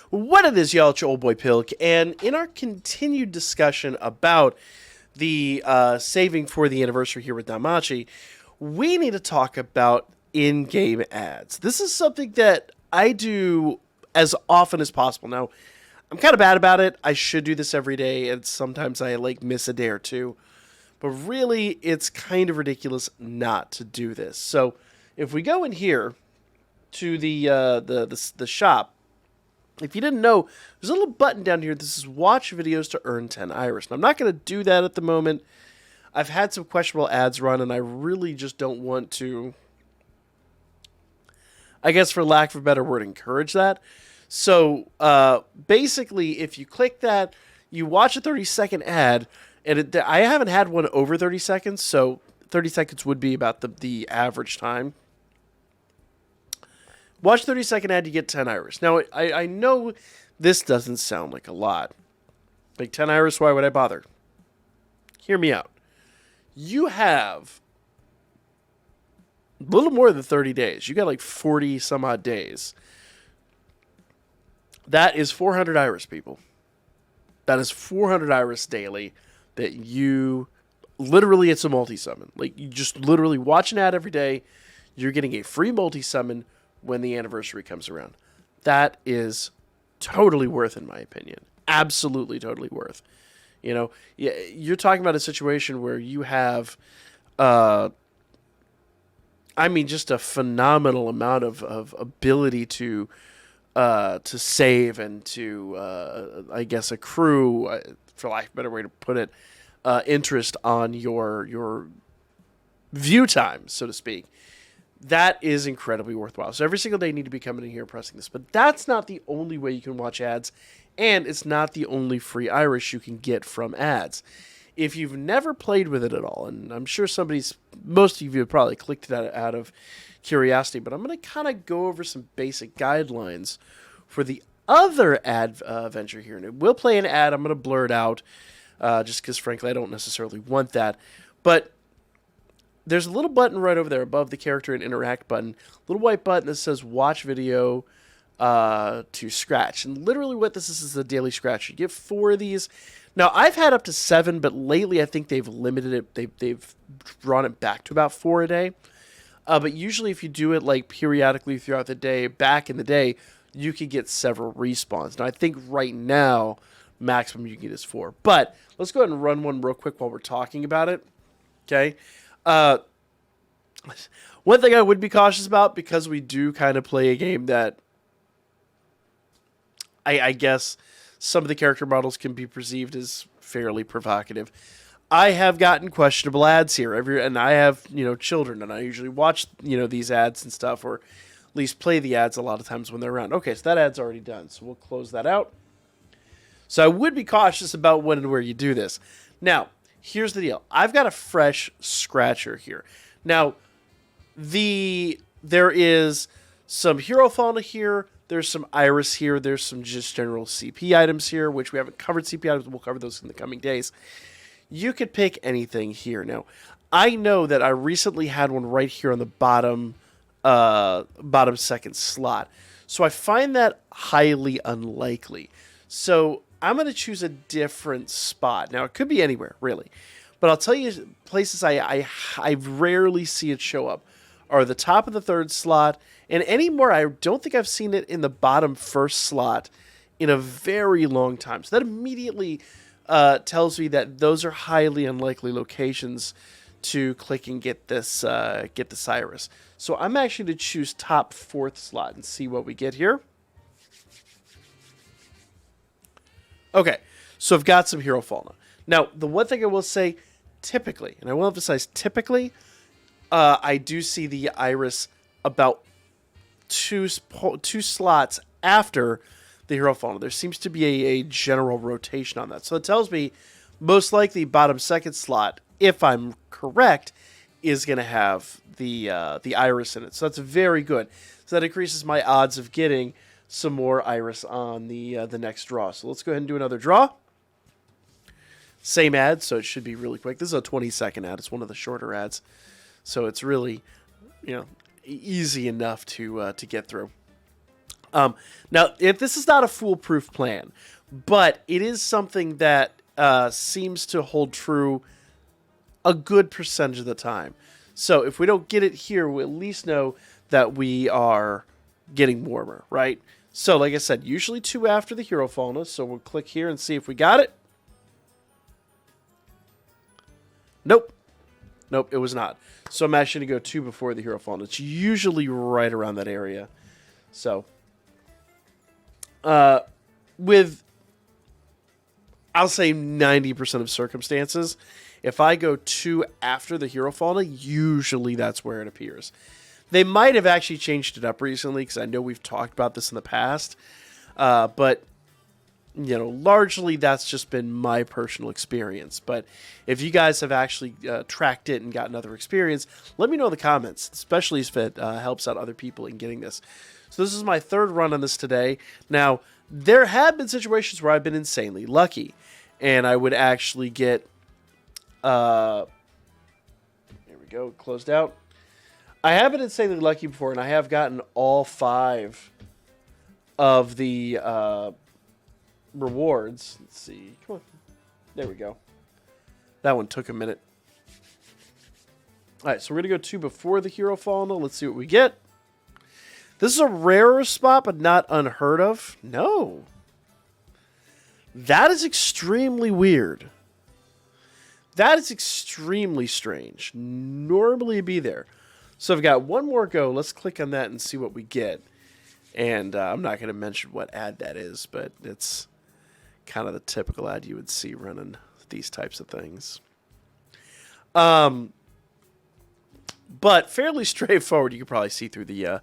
What it is, y'all, it's your old boy Pilk, and in our continued discussion about the saving for the anniversary here with Damachi, we need to talk about in-game ads. This is something that I do as often as possible. Now, I'm kind of bad about it. I should do this every day, and sometimes I miss a day or two. But really, it's kind of ridiculous not to do this. So, if we go in here to the shop. If you didn't know, there's a little button down here. This is watch videos to earn 10 Iris. And I'm not going to do that at the moment. I've had some questionable ads run, and I really just don't want to, I guess for lack of a better word, encourage that. So basically, if you click that, you watch a 30-second ad, and I haven't had one over 30 seconds, so 30 seconds would be about the average time. Watch 30-second ad, you get 10 Iris. Now, I know this doesn't sound like a lot. Like 10 Iris, why would I bother? Hear me out. You have a little more than 30 days. You got like 40 some odd days. That is 400 Iris, people. That is 400 Iris daily that you... Literally, it's a multi-summon. Like, you just literally watch an ad every day. You're getting a free multi-summon when the anniversary comes around. That is totally worth, in my opinion. Absolutely totally worth. You know, you're talking about a situation where you have, just a phenomenal amount of ability to save and to, accrue, for lack of a better way to put it, interest on your view time, so to speak. That is incredibly worthwhile. So every single day you need to be coming in here and pressing this. But that's not the only way you can watch ads, and it's not the only free Iris you can get from ads. If you've never played with it at all, and I'm sure most of you have probably clicked that out of curiosity, but I'm going to kind of go over some basic guidelines for the other ad venture here. And it will play an ad. I'm going to blur it out just because, frankly, I don't necessarily want that. But there's a little button right over there above the character and interact button, little white button that says watch video to scratch. And literally what this is a daily scratch. You get 4 of these. Now, I've had up to 7, but lately I think they've limited it. They've drawn it back to about 4 a day. But usually if you do it periodically throughout the day, back in the day, you could get several respawns. Now, I think right now, maximum you can get is 4. But let's go ahead and run one real quick while we're talking about it. Okay. One thing I would be cautious about, because we do kind of play a game that I guess some of the character models can be perceived as fairly provocative. I have gotten questionable ads here, and I have, children, and I usually watch, these ads and stuff, or at least play the ads a lot of times when they're around. Okay, so that ad's already done, so we'll close that out. So I would be cautious about when and where you do this. Now, here's the deal. I've got a fresh scratcher here. Now, there is some hero fauna here. There's some Iris here. There's some just general CP items here, which we haven't covered CP items. We'll cover those in the coming days. You could pick anything here. Now, I know that I recently had one right here on the bottom second slot. So I find that highly unlikely. So I'm going to choose a different spot. Now, it could be anywhere, really. But I'll tell you, places I rarely see it show up are the top of the 3rd slot, and anymore, I don't think I've seen it in the bottom 1st slot in a very long time. So that immediately tells me that those are highly unlikely locations to click and get this Iris. So I'm actually going to choose top 4th slot and see what we get here. Okay, so I've got some hero fauna. Now, the one thing I will say, typically, and I will emphasize typically, I do see the Iris about two slots after the hero fauna. There seems to be a general rotation on that. So it tells me most likely bottom 2nd slot, if I'm correct, is going to have the Iris in it. So that's very good. So that increases my odds of getting some more Iris on the next draw. So let's go ahead and do another draw. Same ad, so it should be really quick. This is a 20-second ad. It's one of the shorter ads. So it's really, easy enough to get through. Now, if this is not a foolproof plan, but it is something that seems to hold true a good percentage of the time. So if we don't get it here, we at least know that we are getting warmer, right? So like I said, usually 2 after the hero fauna. So we'll click here and see if we got it. Nope. Nope, it was not. So I'm actually going to go 2 before the hero fauna. It's usually right around that area. So with, I'll say 90% of circumstances, if I go 2 after the hero fauna, usually that's where it appears. They might have actually changed it up recently, because I know we've talked about this in the past. But, you know, largely that's just been my personal experience. But if you guys have actually tracked it and gotten other experience, let me know in the comments, especially if it helps out other people in getting this. So this is my 3rd run on this today. Now, there have been situations where I've been insanely lucky, and I would actually get, here we go, closed out. I have been insanely lucky before, and I have gotten all 5 of the rewards. Let's see. Come on. There we go. That one took a minute. All right, so we're going to go 2 before the hero fauna. Let's see what we get. This is a rarer spot, but not unheard of. No. That is extremely weird. That is extremely strange. Normally it'd be there. So I've got one more go. Let's click on that and see what we get. And I'm not going to mention what ad that is, but it's kind of the typical ad you would see running these types of things. But fairly straightforward. You can probably see through the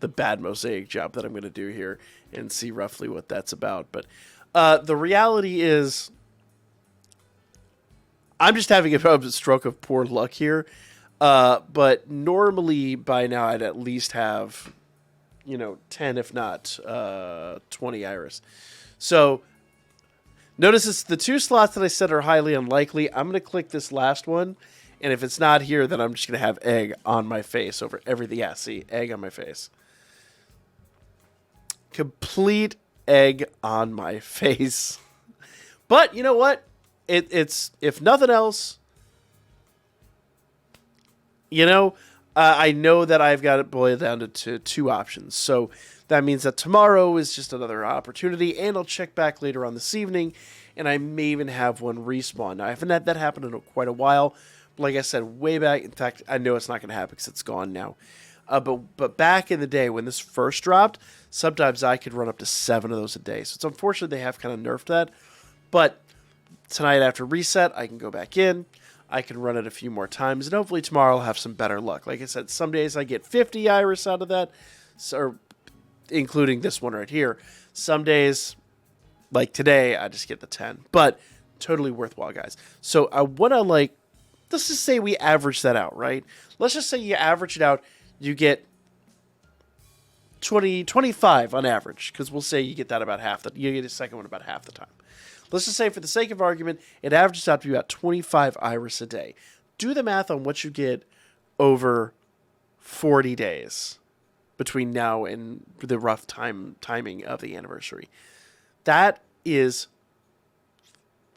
bad mosaic job that I'm going to do here and see roughly what that's about. But the reality is, I'm just having a stroke of poor luck here. But normally by now I'd at least have, 10 if not 20 iris. So notice it's the 2 slots that I said are highly unlikely. I'm going to click this last one, and if it's not here, then I'm just going to have egg on my face over everything. Yeah, see, egg on my face. Complete egg on my face. But you know what? It's if nothing else, I know that I've got it boiled down to 2 options. So that means that tomorrow is just another opportunity, and I'll check back later on this evening, and I may even have one respawn. Now, I haven't had that happen in quite a while. But like I said, way back, in fact, I know it's not going to happen because it's gone now. But back in the day when this first dropped, sometimes I could run up to 7 of those a day. So it's unfortunate they have kind of nerfed that. But tonight after reset, I can go back in. I can run it a few more times, and hopefully tomorrow I'll have some better luck. Like I said, some days I get 50 iris out of that, so, including this one right here. Some days, like today, I just get the 10. But totally worthwhile, guys. So I want to, let's just say we average that out, right? Let's just say you average it out. You get 25 on average, because we'll say you get that about half. You get a second one about half the time. Let's just say, for the sake of argument, it averages out to be about 25 iris a day. Do the math on what you get over 40 days between now and the rough timing of the anniversary. That is,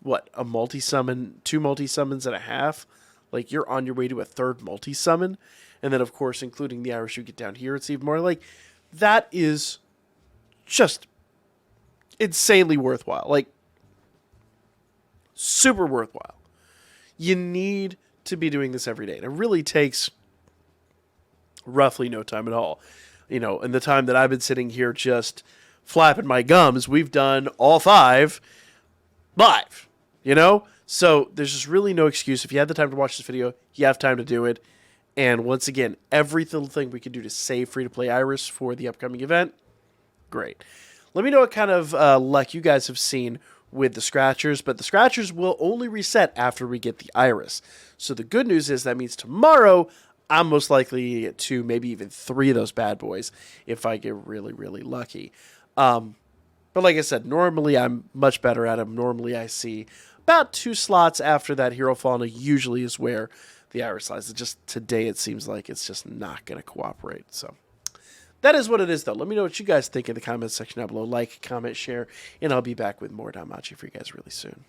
what, a multi-summon, 2 multi-summons and a half? Like, you're on your way to a 3rd multi-summon. And then, of course, including the iris you get down here, it's even more. Like, that is just insanely worthwhile. Like, super worthwhile. You need to be doing this every day. And it really takes roughly no time at all. In the time that I've been sitting here just flapping my gums, we've done all 5 live, So there's just really no excuse. If you had the time to watch this video, you have time to do it. And once again, every little thing we can do to save free-to-play iris for the upcoming event, great. Let me know what kind of luck you guys have seen with the scratchers, but the scratchers will only reset after we get the iris. So the good news is that means tomorrow I'm most likely to get 2, maybe even 3 of those bad boys if I get really, really lucky. But like I said, normally I'm much better at them. Normally I see about 2 slots after that hero fauna usually is where the iris lies. Just today it seems like it's just not going to cooperate. So That is what it is, though. Let me know what you guys think in the comments section down below. Like, comment, share, and I'll be back with more Danmachi for you guys really soon.